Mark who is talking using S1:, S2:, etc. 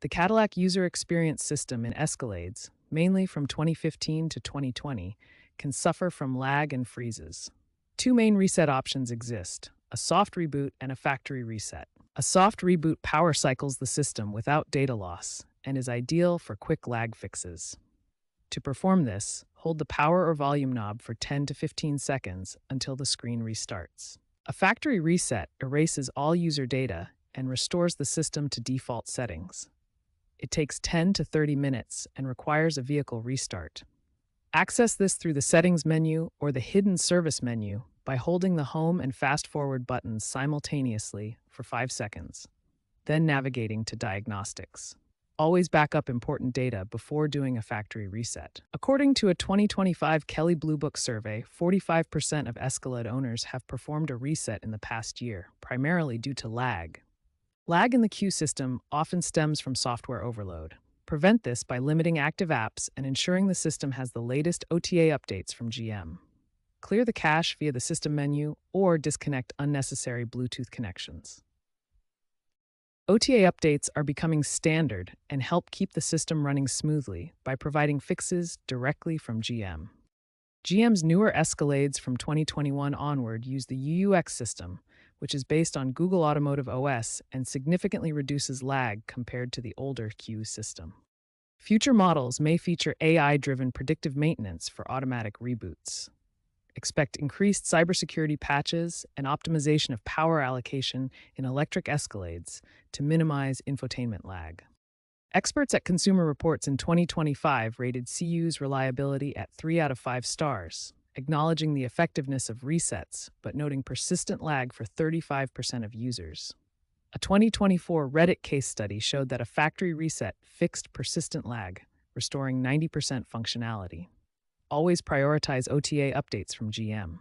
S1: The Cadillac user experience system in Escalades, mainly from 2015 to 2020, can suffer from lag and freezes. Two main reset options exist: a soft reboot and a factory reset. A soft reboot power cycles the system without data loss and is ideal for quick lag fixes. To perform this, hold the power or volume knob for 10 to 15 seconds until the screen restarts. A factory reset erases all user data and restores the system to default settings. It takes 10 to 30 minutes and requires a vehicle restart. Access this through the Settings menu or the Hidden Service menu by holding the Home and Fast Forward buttons simultaneously for 5 seconds, then navigating to Diagnostics. Always back up important data before doing a factory reset. According to a 2025 Kelley Blue Book survey, 45% of Escalade owners have performed a reset in the past year, primarily due to lag. Lag in the queue system often stems from software overload. Prevent this by limiting active apps and ensuring the system has the latest OTA updates from GM. Clear the cache via the system menu or disconnect unnecessary Bluetooth connections. OTA updates are becoming standard and help keep the system running smoothly by providing fixes directly from GM. GM's newer Escalades from 2021 onward use the UUX system, which is based on Google Automotive OS and significantly reduces lag compared to the older Q system. Future models may feature AI-driven predictive maintenance for automatic reboots. Expect increased cybersecurity patches and optimization of power allocation in electric Escalades to minimize infotainment lag. Experts at Consumer Reports in 2025 rated CU's reliability at 3 out of 5 stars, acknowledging the effectiveness of resets but noting persistent lag for 35% of users. A 2024 Reddit case study showed that a factory reset fixed persistent lag, restoring 90% functionality. Always prioritize OTA updates from GM.